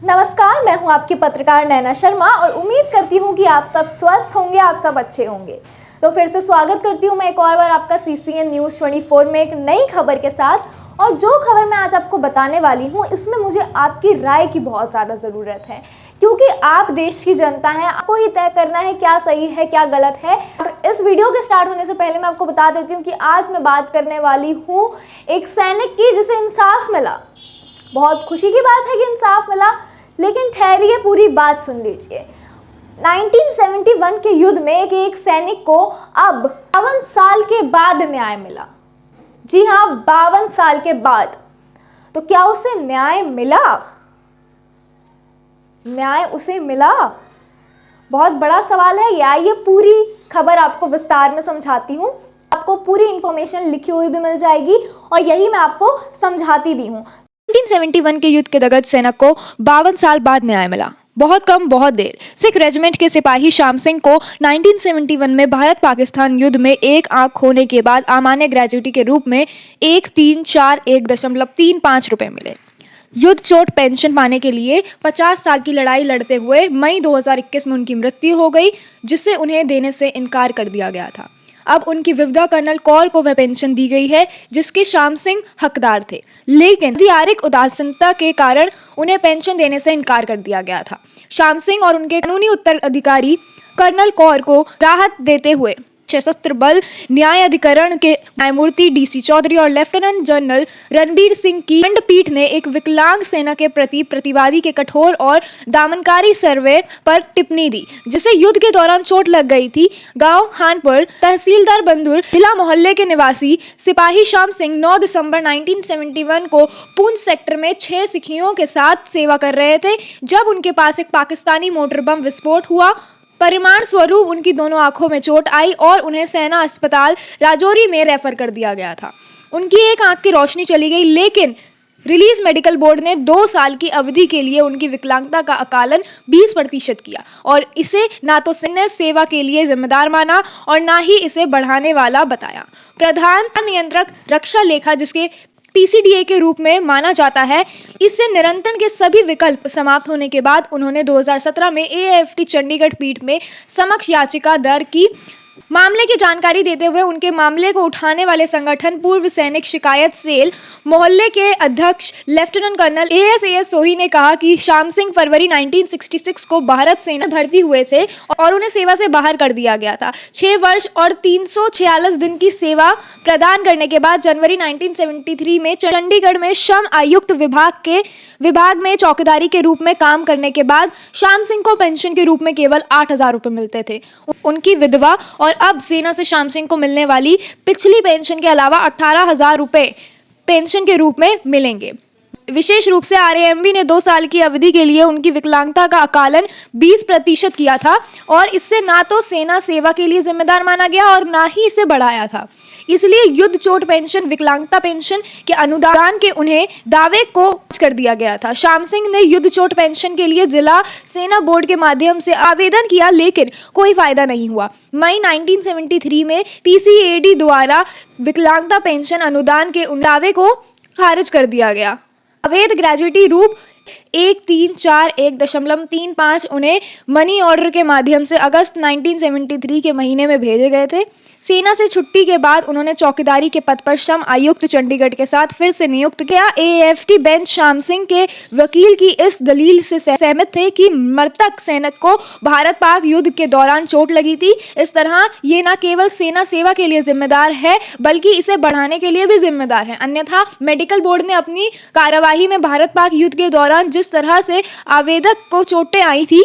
नमस्कार, मैं हूं आपकी पत्रकार नैना शर्मा और उम्मीद करती हूं कि आप सब स्वस्थ होंगे, आप सब अच्छे होंगे। तो फिर से स्वागत करती हूं मैं एक और बार आपका CCN न्यूज़ 24 में एक नई खबर के साथ। और जो खबर मैं आज आपको बताने वाली हूं, इसमें मुझे आपकी राय की बहुत ज़्यादा ज़रूरत है, क्योंकि आप देश की जनता हैं, आपको ही तय करना है क्या सही है क्या गलत है। और इस वीडियो के स्टार्ट होने से पहले मैं आपको बता देती हूँ कि आज मैं बात करने वाली हूँ एक सैनिक की जिसे इंसाफ मिला। बहुत खुशी की बात है कि इंसाफ मिला, लेकिन ठहरिए, पूरी बात सुन लीजिए। 1971 के युद्ध में एक सैनिक को अब 52 साल के बाद न्याय मिला। जी हाँ, 52 साल के बाद। तो क्या उसे न्याय मिला? न्याय उसे मिला? बहुत बड़ा सवाल है। आइए पूरी खबर आपको विस्तार में समझाती हूँ। आपको पूरी इंफॉर्मेशन लिखी हुई भी मिल जाएगी और यही मैं आपको समझाती भी हूँ। 1971 के युद्ध के दगत सैनिक को 52 साल बाद न्याय मिला। बहुत कम बहुत देर। सिख रेजिमेंट के सिपाही श्याम सिंह को 1971 में भारत पाकिस्तान युद्ध में एक आंख खोने के बाद अमान्य ग्रेजुटी के रूप में 1341.35 रुपए मिले। युद्ध चोट पेंशन पाने के लिए 50 साल की लड़ाई लड़ते हुए मई 2021 में उनकी मृत्यु हो गई, जिससे उन्हें देने से इनकार कर दिया गया था। अब उनकी विधवा कर्नल कौर को वह पेंशन दी गई है जिसके श्याम सिंह हकदार थे, लेकिन आधिकारिक उदासीनता के कारण उन्हें पेंशन देने से इनकार कर दिया गया था। श्याम सिंह और उनके कानूनी उत्तराधिकारी कर्नल कौर को राहत देते हुए सशस्त्र बल न्याय अधिकरण के न्यायमूर्ति DC चौधरी और लेफ्टिनेंट जनरल रणबीर सिंह की खंडपीठ ने एक विकलांग सेना के प्रति प्रतिवादी के कठोर और दमनकारी सर्वे पर टिप्पणी दी, जिसे युद्ध के दौरान चोट लग गई थी। गांव खानपुर तहसीलदार बंदूर जिला मोहल्ले के निवासी सिपाही श्याम सिंह 9 दिसंबर 1971 को पूंछ सेक्टर में 6 सिखियों के साथ सेवा कर रहे थे जब उनके पास एक पाकिस्तानी मोटर बम विस्फोट हुआ। परिणाम स्वरूप उनकी दोनों आंखों में चोट आई और उन्हें सेना अस्पताल राजौरी में रेफर कर दिया गया था। उनकी एक आंख की रोशनी चली गई, लेकिन रिलीज मेडिकल बोर्ड ने 2 साल की अवधि के लिए उनकी विकलांगता का आकलन 20% किया और इसे ना तो सैन्य सेवा के लिए जिम्मेदार माना और ना ही इसे बढ़ाने वाला बताया। प्रधान नियंत्रक रक्षा लेखा, जिसके PCDA के रूप में माना जाता है, इससे निरंतर के सभी विकल्प समाप्त होने के बाद उन्होंने 2017 में AIFT चंडीगढ़ पीठ में समक्ष याचिका दायर की। मामले की जानकारी देते हुए उनके मामले को उठाने वाले संगठन पूर्व सैनिक शिकायत सेल मोहल्ले के अध्यक्ष लेफ्टिनेंट कर्नल AS सोही ने कहा कि श्याम सिंह फरवरी 1966 को भारत सेना भर्ती हुए थे और उन्हें सेवा से बाहर कर दिया गया था। 6 वर्ष और 346 दिन की सेवा प्रदान करने के बाद जनवरी 1973 में चंडीगढ़ में श्रम आयुक्त विभाग में चौकीदारी के रूप में काम करने के बाद श्याम सिंह को पेंशन के रूप में केवल 8,000 रुपये मिलते थे। उनकी विधवा और अब सेना से श्याम सिंह को मिलने वाली पिछली पेंशन के अलावा 18,000 रुपये पेंशन के रूप में मिलेंगे। विशेष रूप से RAMB ने 2 साल की अवधि के लिए उनकी विकलांगता का आकलन 20% किया था और इससे ना तो सेना सेवा के लिए जिम्मेदार माना गया और ना ही इसे बढ़ाया था। इसलिए युद्ध चोट पेंशन विकलांगता पेंशन के अनुदान के उन्हें दावे को कर दिया गया था। श्याम सिंह ने युद्ध चोट पेंशन के लिए जिला सेना बोर्ड के माध्यम से आवेदन किया, लेकिन कोई फायदा नहीं हुआ। मई 1973 में PCAD द्वारा विकलांगता पेंशन अनुदान के दावे को खारिज कर दिया गया। अवैध ग्रेजुटी रूप 1341.35 उन्हें मनी ऑर्डर के माध्यम से अगस्त 1973 के महीने में भेजे गए थे। सेना से छुट्टी के बाद उन्होंने चौकीदारी के पद पर श्रम आयुक्त चंडीगढ़ के साथ फिर से नियुक्त किया। AIFT बेंच श्याम सिंह के वकील की इस दलील से सहमत थे कि मृतक सैनिक को भारत पाक युद्ध के दौरान चोट लगी थी। इस तरह ये न केवल सेना सेवा के लिए जिम्मेदार है बल्कि इसे बढ़ाने के लिए भी जिम्मेदार है। अन्यथा मेडिकल बोर्ड ने अपनी कार्यवाही में भारत पाक युद्ध के दौरान जिस तरह से आवेदक को चोटें आई थी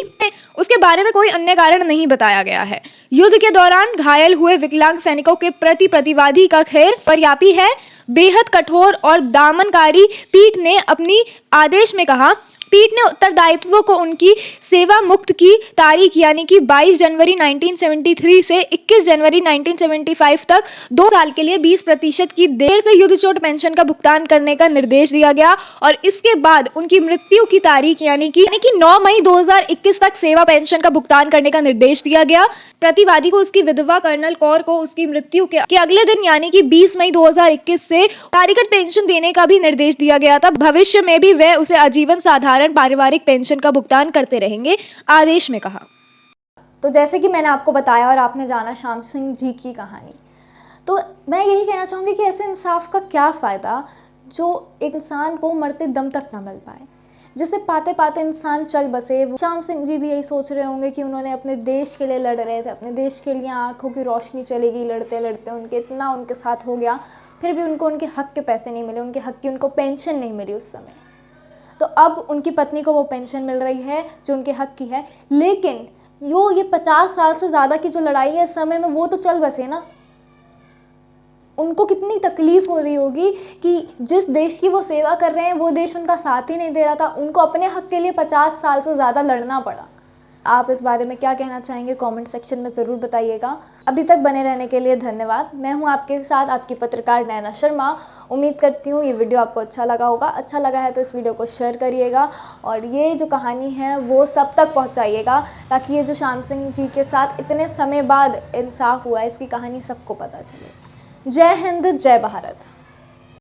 उसके बारे में कोई अन्य कारण नहीं बताया गया है। युद्ध के दौरान घायल हुए विकलांग सैनिकों के प्रति प्रतिवादी का खैर पर्याप्त है। बेहद कठोर और दमनकारी पीठ ने अपनी आदेश में कहा, पीठ ने उत्तरदायित्व को उनकी सेवा मुक्त की तारीख यानी कि 22 जनवरी 1973 से 21 जनवरी 1975 तक 2 साल के लिए 20% की देर से युद्ध चोट पेंशन का भुगतान करने का निर्देश दिया गया और इसके बाद उनकी मृत्यु की तारीख यानी कि 9 मई 2021 तक सेवा पेंशन का भुगतान करने का निर्देश दिया गया। प्रतिवादी को उसकी विधवा कर्नल कौर को उसकी मृत्यु के अगले दिन यानी कि 20 मई 2021 से तारीखत पेंशन देने का भी निर्देश दिया गया था। भविष्य में भी वह उसे आजीवन साधारण कारण पारिवारिक पेंशन का भुगतान करते रहेंगे, आदेश में कहा। तो जैसे कि मैंने आपको बताया और आपने जाना श्याम सिंह जी की कहानी, तो मैं यही कहना चाहूँगी कि ऐसे इंसाफ का क्या फ़ायदा जो एक इंसान को मरते दम तक ना मिल पाए, जिसे पाते पाते इंसान चल बसे। श्याम सिंह जी भी यही सोच रहे होंगे कि उन्होंने अपने देश के लिए लड़ रहे थे, अपने देश के लिए आंखों की रोशनी चली गई लड़ते लड़ते, उनके इतना उनके साथ हो गया, फिर भी उनको उनके हक के पैसे नहीं मिले, उनके हक की उनको पेंशन नहीं मिली उस समय। तो अब उनकी पत्नी को वो पेंशन मिल रही है जो उनके हक की है, लेकिन ये 50 साल से ज़्यादा की जो लड़ाई है इस समय में, वो तो चल बसे ना। उनको कितनी तकलीफ हो रही होगी कि जिस देश की वो सेवा कर रहे हैं वो देश उनका साथ ही नहीं दे रहा था, उनको अपने हक के लिए 50 साल से ज़्यादा लड़ना पड़ा। आप इस बारे में क्या कहना चाहेंगे कमेंट सेक्शन में ज़रूर बताइएगा। अभी तक बने रहने के लिए धन्यवाद। मैं हूं आपके साथ आपकी पत्रकार नैना शर्मा। उम्मीद करती हूं ये वीडियो आपको अच्छा लगा होगा। अच्छा लगा है तो इस वीडियो को शेयर करिएगा और ये जो कहानी है वो सब तक पहुंचाइएगा, ताकि ये जो श्याम सिंह जी के साथ इतने समय बाद इंसाफ हुआ है इसकी कहानी सबको पता चले। जय हिंद, जय भारत।